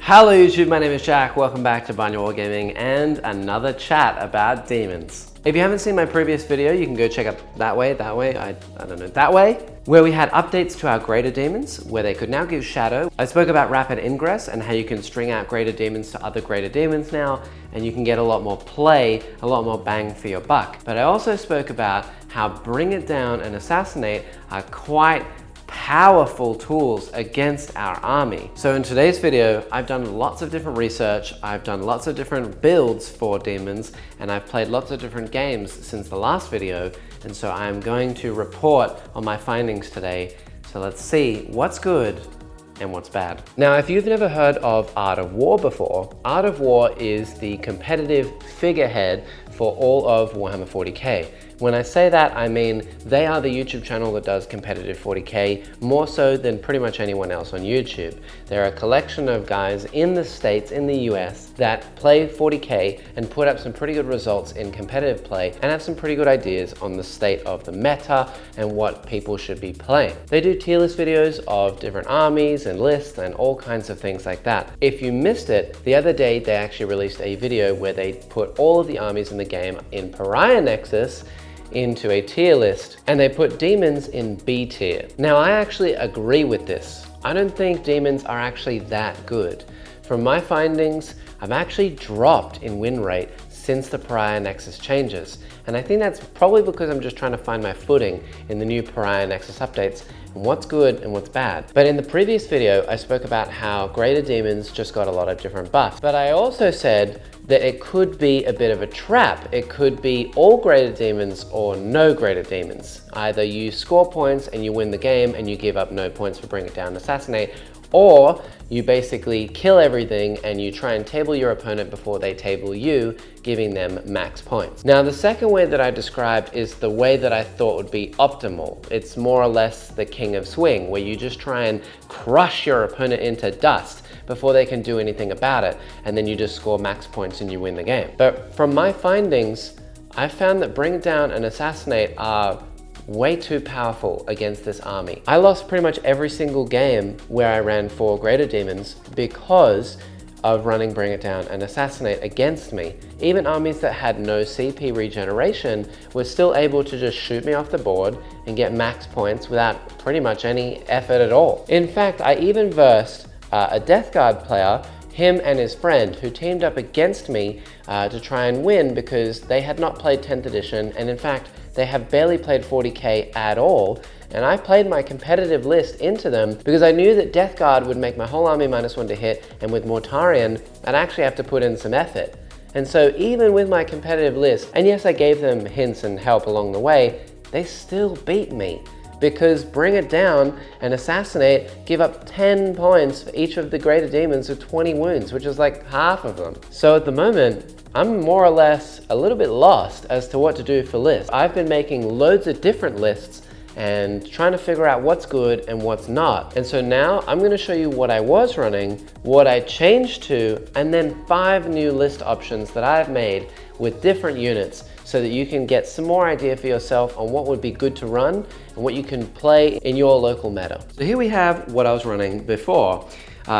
Hello YouTube, my name is Jack. Welcome back to Barnyard Wargaming and another chat about demons. If you haven't seen my previous video, you can go check out that way, where we had updates to our greater demons, where they could now give shadow. I spoke about rapid ingress and how you can string out greater demons to other greater demons now, and you can get a lot more play, a lot more bang for your buck. But I also spoke about how bring it down and assassinate are quite powerful tools against our army. So in today's video, I've done lots of different research, I've done lots of different builds for demons, and I've played lots of different games since the last video, and so I'm going to report on my findings today. So let's see what's good and what's bad. Now, if you've never heard of Art of War before, Art of War is the competitive figurehead for all of Warhammer 40k. When I say that, I mean they are the YouTube channel that does competitive 40k more so than pretty much anyone else on YouTube. They're a collection of guys in the States, in the US, that play 40k and put up some pretty good results in competitive play and have some pretty good ideas on the state of the meta and what people should be playing. They do tier list videos of different armies and lists and all kinds of things like that. If you missed it, the other day they actually released a video where they put all of the armies in the game in Pariah Nexus into a tier list, and they put demons in B tier. Now, I actually agree with this. I don't think demons are actually that good. From my findings, I've actually dropped in win rate since the Pariah Nexus changes. And I think that's probably because I'm just trying to find my footing in the new Pariah Nexus updates and what's good and what's bad. But in the previous video, I spoke about how greater demons just got a lot of different buffs. But I also said that it could be a bit of a trap. It could be all greater demons or no greater demons. Either you score points and you win the game and you give up no points for bring it down and assassinate, or you basically kill everything and you try and table your opponent before they table you, giving them max points. Now, the second way that I described is the way that I thought would be optimal. It's more or less the king of swing, where you just try and crush your opponent into dust before they can do anything about it, and then you just score max points and you win the game. But from my findings, I found that bring it down and assassinate are way too powerful against this army. I lost pretty much every single game where I ran 4 greater demons because of running bring it down and assassinate against me. Even armies that had no CP regeneration were still able to just shoot me off the board and get max points without pretty much any effort at all. In fact, I even versed a Death Guard player, him and his friend, who teamed up against me to try and win because they had not played 10th edition, and in fact, they have barely played 40k at all, and I played my competitive list into them because I knew that Death Guard would make my whole army -1 to hit, and with Mortarion, I'd actually have to put in some effort. And so even with my competitive list, and yes, I gave them hints and help along the way, they still beat me. Because bring it down and assassinate give up 10 points for each of the greater demons with 20 wounds, which is like half of them. So at the moment, I'm more or less a little bit lost as to what to do for lists. I've been making loads of different lists and trying to figure out what's good and what's not. And so now I'm gonna show you what I was running, what I changed to, and then 5 new list options that I've made with different units so that you can get some more idea for yourself on what would be good to run and what you can play in your local meta. So here we have what I was running before.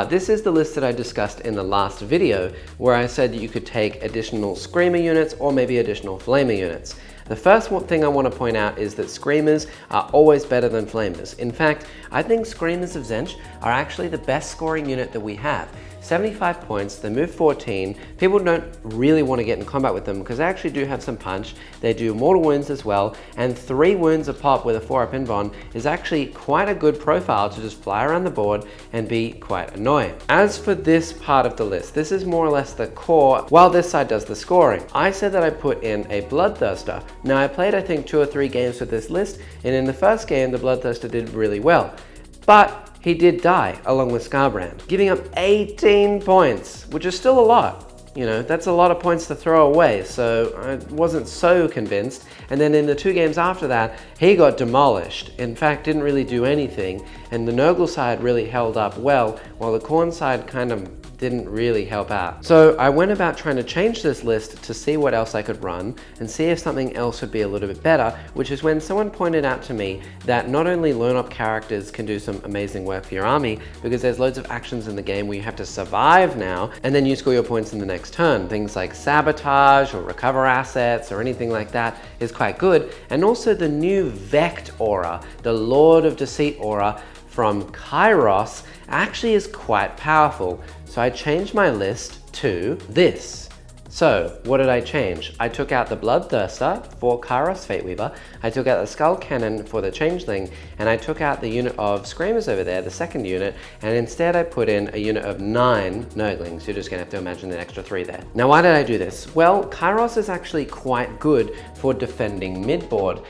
This is the list that I discussed in the last video, where I said that you could take additional Screamer units or maybe additional Flamer units. The first thing I want to point out is that Screamers are always better than Flamers. In fact, I think Screamers of Tzeentch are actually the best scoring unit that we have. 75 points, they move 14. People don't really want to get in combat with them because they actually do have some punch. They do mortal wounds as well, and 3 wounds a pop with a 4-up invuln is actually quite a good profile to just fly around the board and be quite annoying. As for this part of the list, this is more or less the core, while this side does the scoring. I said that I put in a Bloodthirster. Now, I played I think 2 or 3 games with this list, and in the first game, the Bloodthirster did really well. But he did die along with Scarbrand, giving up 18 points, which is still a lot. You know, that's a lot of points to throw away, so I wasn't so convinced. And then in the 2 games after that, he got demolished. In fact, didn't really do anything, and the Nurgle side really held up well, while the Khorne side kind of didn't really help out. So I went about trying to change this list to see what else I could run and see if something else would be a little bit better, which is when someone pointed out to me that not only lone op characters can do some amazing work for your army, because there's loads of actions in the game where you have to survive now, and then you score your points in the next turn. Things like sabotage or recover assets or anything like that is quite good. And also the new Vect aura, the Lord of Deceit aura from Kairos, actually is quite powerful. So I changed my list to this. So what did I change? I took out the Bloodthirster for Kairos Fateweaver, I took out the Skull Cannon for the Changeling, and I took out the unit of Screamers over there, the second unit, and instead I put in a unit of 9 Nurglings. You're just gonna have to imagine an extra 3 there. Now why did I do this? Well, Kairos is actually quite good for defending midboard.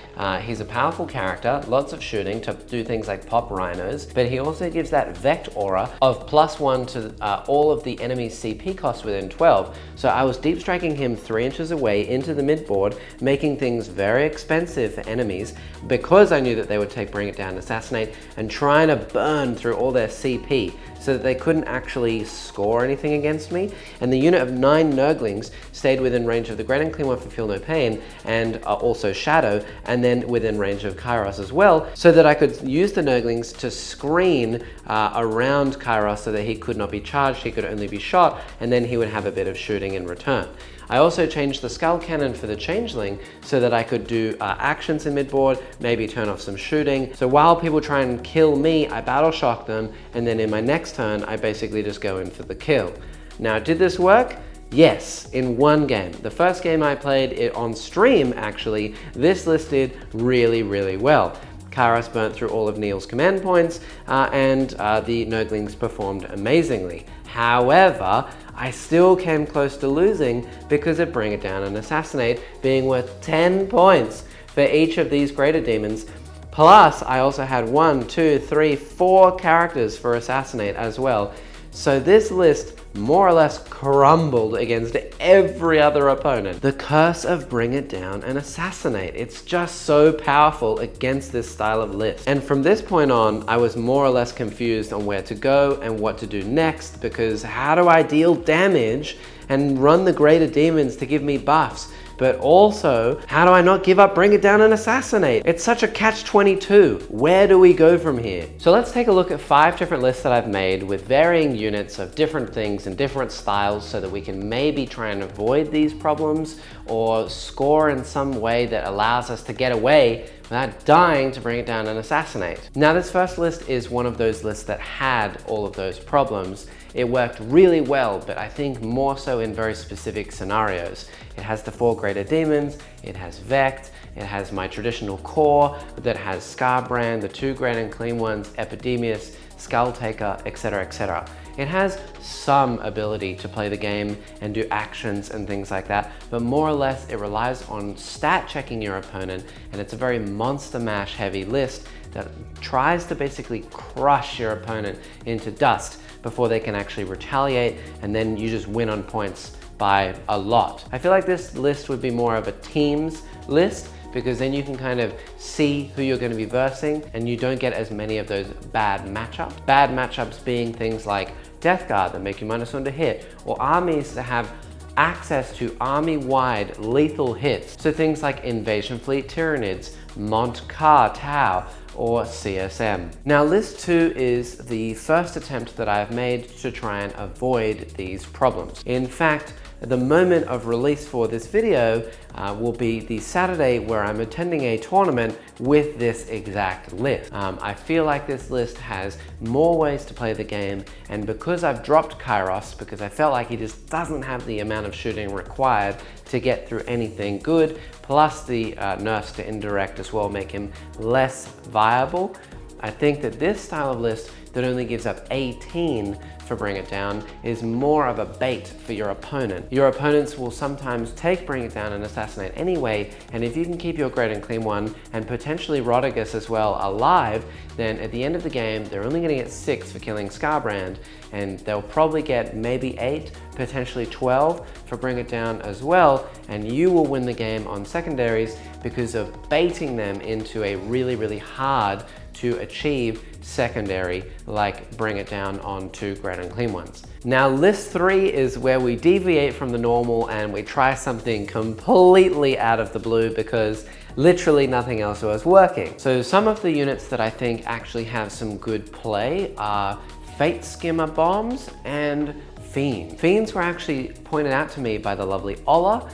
He's a powerful character, lots of shooting to do things like pop rhinos, but he also gives that Vect aura of +1 to all of the enemy's CP costs within 12. So I was deep striking him 3 inches away into the midboard, making things very expensive for enemies because I knew that they would take Bring It Down, Assassinate, and trying to burn through all their CP so that they couldn't actually score anything against me. And the unit of 9 Nurglings stayed within range of the Great and Clean One for Feel No Pain, and also Shadow, and then within range of Kairos as well, so that I could use the Nurglings to screen around Kairos so that he could not be charged, he could only be shot, and then he would have a bit of shooting in return. I also changed the Skull Cannon for the Changeling so that I could do actions in midboard, maybe turn off some shooting. So while people try and kill me, I battle shock them, and then in my next turn, I basically just go in for the kill. Now, did this work? Yes, in one game. The first game I played it on stream, actually, this list did really, really well. Kairos burnt through all of Neil's command points, and the Nurglings performed amazingly. However, I still came close to losing because of Bring It Down and Assassinate being worth 10 points for each of these greater demons. Plus, I also had 1, 2, 3, 4 characters for Assassinate as well. So this list more or less crumbled against every other opponent. The curse of Bring It Down and Assassinate. It's just so powerful against this style of list. And from this point on, I was more or less confused on where to go and what to do next, because how do I deal damage and run the greater demons to give me buffs? But also, how do I not give up Bring It Down and Assassinate? It's such a catch-22. Where do we go from here? So let's take a look at 5 different lists that I've made with varying units of different things and different styles so that we can maybe try and avoid these problems or score in some way that allows us to get away without dying to Bring It Down and Assassinate. Now, this first list is one of those lists that had all of those problems. It worked really well, but I think more so in very specific scenarios. It has the 4 greater demons, it has Vect, it has my traditional core that has Scarbrand, the 2 great and clean ones, Epidemius, Skulltaker, etc, etc. It has some ability to play the game and do actions and things like that, but more or less it relies on stat checking your opponent, and it's a very monster mash heavy list that tries to basically crush your opponent into dust before they can actually retaliate, and then you just win on points by a lot. I feel like this list would be more of a teams list, because then you can kind of see who you're going to be versing and you don't get as many of those bad matchups. Bad matchups being things like Death Guard that make you -1 to hit, or armies that have access to army-wide lethal hits. So things like Invasion Fleet Tyranids, Mont Car Tau, or CSM. Now, list 2 is the first attempt that I've made to try and avoid these problems. In fact, the moment of release for this video will be the Saturday where I'm attending a tournament with this exact list. I feel like this list has more ways to play the game, and because I've dropped Kairos, because I felt like he just doesn't have the amount of shooting required to get through anything good, plus the nerfs to indirect as well make him less viable, I think that this style of list that only gives up 18 for Bring It Down is more of a bait for your opponent. Your opponents will sometimes take Bring It Down and Assassinate anyway, and if you can keep your Great and Clean One and potentially Rodigus as well alive, then at the end of the game, they're only gonna get 6 for killing Scarbrand, and they'll probably get maybe 8, potentially 12 for Bring It Down as well, and you will win the game on secondaries because of baiting them into a really, really hard to achieve secondary, like bring it down on 2 great and clean ones. Now list 3 is where we deviate from the normal and we try something completely out of the blue because literally nothing else was working. So some of the units that I think actually have some good play are Fate Skimmer Bombs and Fiends. Fiends were actually pointed out to me by the lovely Ola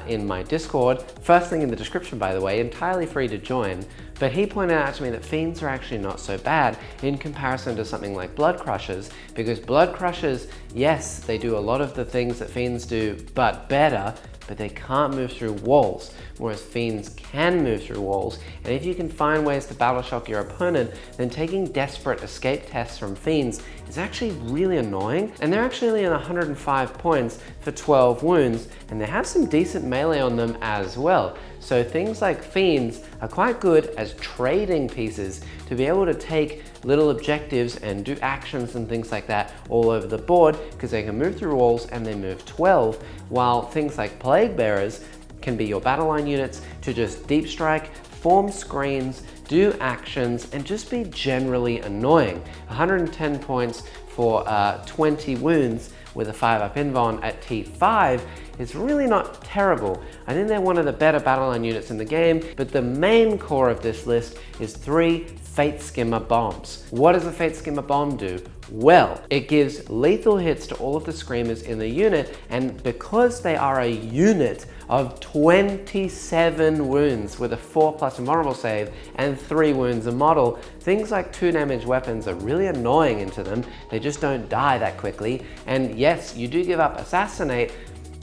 in my Discord. First thing in the description, by the way, entirely free to join. But he pointed out to me that Fiends are actually not so bad in comparison to something like Blood Crushers, because Blood Crushers, yes, they do a lot of the things that Fiends do, but better, but they can't move through walls, whereas Fiends can move through walls. And if you can find ways to battle shock your opponent, then taking desperate escape tests from Fiends is actually really annoying. And they're actually only on 105 points for 12 wounds, and they have some decent melee on them as well. So things like Fiends are quite good as trading pieces to be able to take little objectives and do actions and things like that all over the board, because they can move through walls and they move 12, while things like Plague Bearers can be your battle line units to just deep strike, form screens, do actions, and just be generally annoying. 110 points for 20 wounds with a 5-up invuln at T5 is really not terrible. I think they're one of the better battle line units in the game, but the main core of this list is 3 Fate Skimmer Bombs. What does a Fate Skimmer Bomb do? Well, it gives lethal hits to all of the screamers in the unit, and because they are a unit of 27 wounds with a 4+ invulnerable save and 3 wounds a model, things like 2 damage weapons are really annoying into them. They just don't die that quickly. And yes, you do give up Assassinate,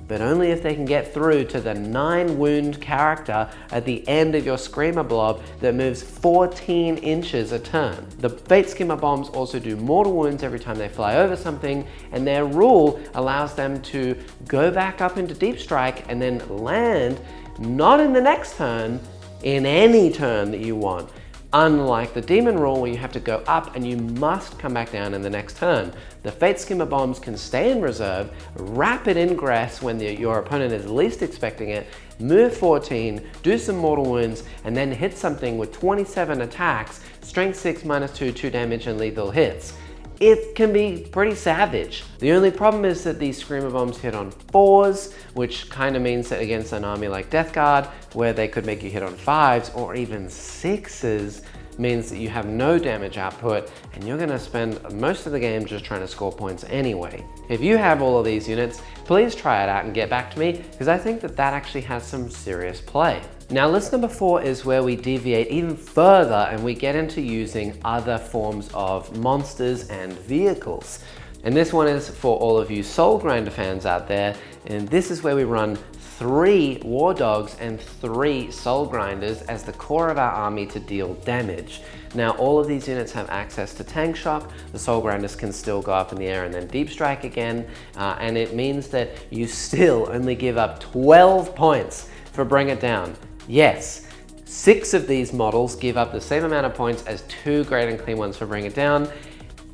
but only if they can get through to the 9 wound character at the end of your Screamer blob that moves 14 inches a turn. The Fate Skimmer Bombs also do mortal wounds every time they fly over something, and their rule allows them to go back up into Deep Strike and then land not in the next turn, in any turn that you want. Unlike the Demon rule where you have to go up and you must come back down in the next turn. The Fate Skimmer Bombs can stay in reserve, rapid ingress when your opponent is least expecting it, move 14, do some mortal wounds, and then hit something with 27 attacks, strength 6, -2, 2 damage, and lethal hits. It can be pretty savage. The only problem is that these Screamer Bombs hit on 4s, which kind of means that against an army like Death Guard, where they could make you hit on 5s or even 6s, means that you have no damage output and you're gonna spend most of the game just trying to score points anyway. If you have all of these units, please try it out and get back to me, because I think that that actually has some serious play. Now list number 4 is where we deviate even further and we get into using other forms of monsters and vehicles. And this one is for all of you Soul Grinder fans out there, and this is where we run 3 War Dogs and 3 Soul Grinders as the core of our army to deal damage. Now all of these units have access to Tank Shock. The Soul Grinders can still go up in the air and then Deep Strike again, and it means that you still only give up 12 points for Bring It Down. Yes, 6 of these models give up the same amount of points as 2 Great and Clean ones for Bring It Down.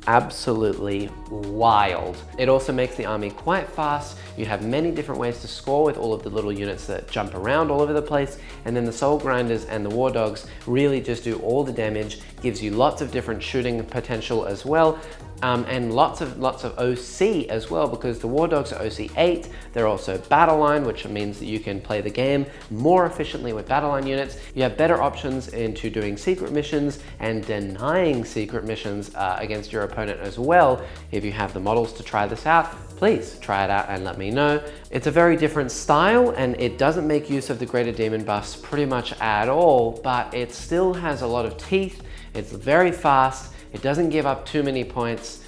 Absolutely wild. It also makes the army quite fast. You have many different ways to score with all of the little units that jump around all over the place, and then the Soul Grinders and the War Dogs really just do all the damage, gives you lots of different shooting potential as well, and lots of OC as well, because the War Dogs are OC 8. They're also battle line, which means that you can play the game more efficiently with battle line units. You have better options into doing secret missions and denying secret missions against your opponent as well. If you have the models to try this out, please try it out and let me know. It's a very different style and it doesn't make use of the Greater Demon buffs pretty much at all, but it still has a lot of teeth. It's very fast. It doesn't give up too many points,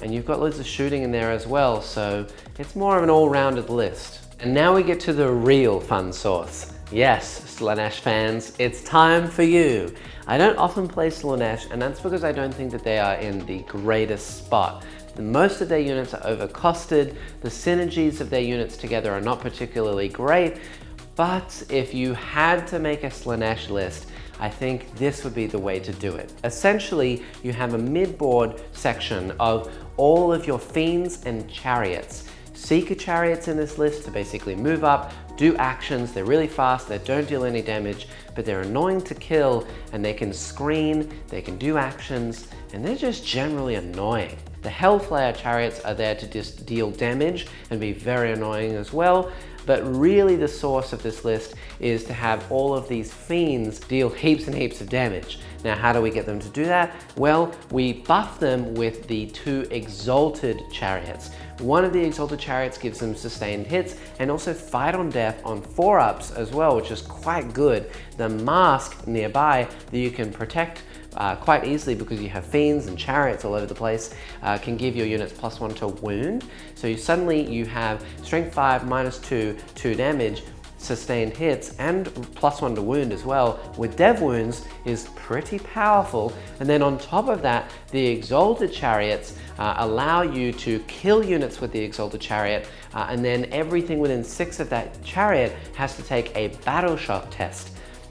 and you've got loads of shooting in there as well, so it's more of an all-rounded list. And now we get to the real fun source. Yes, Slaanesh fans, it's time for you. I don't often play Slaanesh, and that's because I don't think that they are in the greatest spot. Most of their units are overcosted, the synergies of their units together are not particularly great, but if you had to make a Slaanesh list, I think this would be the way to do it. Essentially, you have a mid-board section of all of your Fiends and Chariots. Seeker Chariots in this list to basically move up, do actions. They're really fast, they don't deal any damage, but they're annoying to kill, and they can screen, they can do actions, and they're just generally annoying. The Hellflayer chariots are there to just deal damage and be very annoying as well, but really the source of this list is to have all of these fiends deal heaps and heaps of damage. Now, how do we get them to do that? Well, we buff them with the 2 Exalted chariots. One of the Exalted chariots gives them sustained hits and also fight on death on 4-ups as well, which is quite good. The mask nearby that you can protect quite easily because you have fiends and chariots all over the place, can give your units +1 to wound. So suddenly you have strength 5, -2, 2 damage, sustained hits, and +1 to wound as well with dev wounds is pretty powerful. And then on top of that, the Exalted chariots allow you to kill units with the Exalted chariot, and then everything within 6 of that chariot has to take a battle shock test.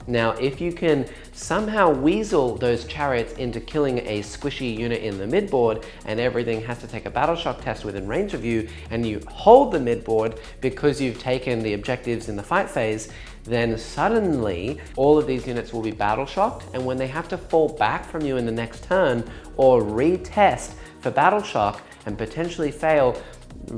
Now, if you can somehow weasel those chariots into killing a squishy unit in the midboard, and everything has to take a battle shock test within range of you, and you hold the midboard because you've taken the objectives in the fight phase, then suddenly all of these units will be battle shocked, and when they have to fall back from you in the next turn or retest for battle shock and potentially fail,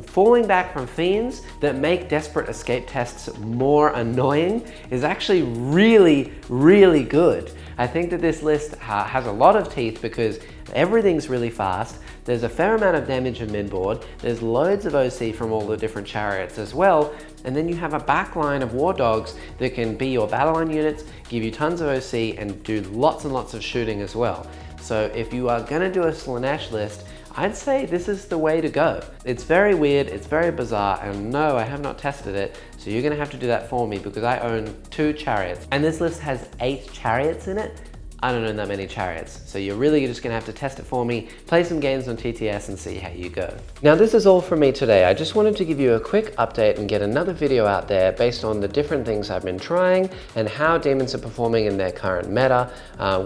falling back from fiends that make desperate escape tests more annoying is actually really, really good. I think that this list has a lot of teeth because everything's really fast. There's a fair amount of damage in midboard. There's loads of OC from all the different chariots as well. And then you have a back line of war dogs that can be your battle line units, give you tons of OC, and do lots and lots of shooting as well. So if you are gonna do a Slaanesh list, I'd say this is the way to go. It's very weird, it's very bizarre, and no, I have not tested it, so you're gonna have to do that for me because I own 2 chariots. And this list has 8 chariots in it. I don't own that many chariots, so you're really just gonna have to test it for me, play some games on TTS and see how you go. Now, this is all from me today. I just wanted to give you a quick update and get another video out there based on the different things I've been trying and how demons are performing in their current meta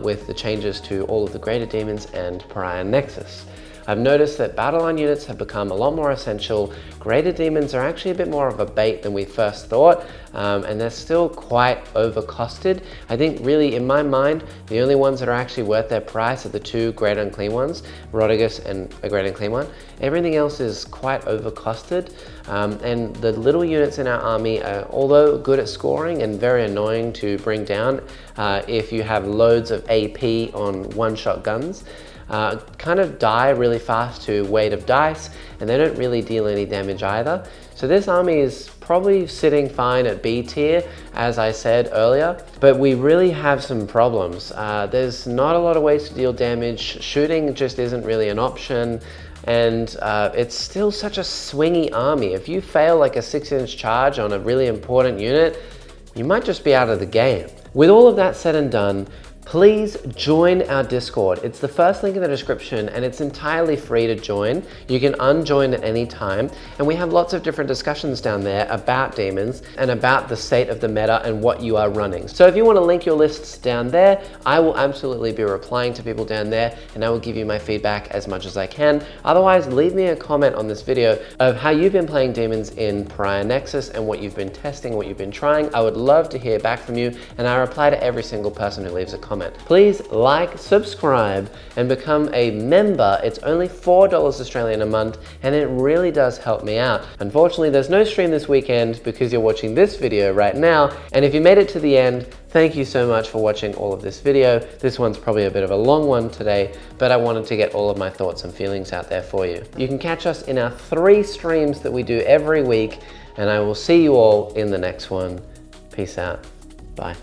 with the changes to all of the greater demons and Pariah Nexus. I've noticed that battle line units have become a lot more essential. Greater demons are actually a bit more of a bait than we first thought, and they're still quite overcosted. I think really, in my mind, the only ones that are actually worth their price are the 2 Great Unclean ones, Rodigus and a Great Unclean one. Everything else is quite overcosted, and the little units in our army are, although good at scoring and very annoying to bring down if you have loads of AP on one-shot guns, kind of die really fast to weight of dice, and they don't really deal any damage either. So this army is probably sitting fine at B tier, as I said earlier, but we really have some problems. There's not a lot of ways to deal damage, shooting just isn't really an option, and it's still such a swingy army. If you fail like a 6-inch charge on a really important unit, you might just be out of the game. With all of that said and done, please join our Discord. It's the first link in the description and it's entirely free to join. You can unjoin at any time, and we have lots of different discussions down there about demons and about the state of the meta and what you are running. So if you want to link your lists down there, I will absolutely be replying to people down there, and I will give you my feedback as much as I can. Otherwise, leave me a comment on this video of how you've been playing demons in Pariah Nexus and what you've been testing, what you've been trying. I would love to hear back from you, and I reply to every single person who leaves a comment. Please like, subscribe, and become a member. It's only $4 Australian a month, and it really does help me out. Unfortunately, there's no stream this weekend because you're watching this video right now, and if you made it to the end, thank you so much for watching all of this video. This one's probably a bit of a long one today, but I wanted to get all of my thoughts and feelings out there for you. You can catch us in our 3 streams that we do every week, and I will see you all in the next one. Peace out. Bye.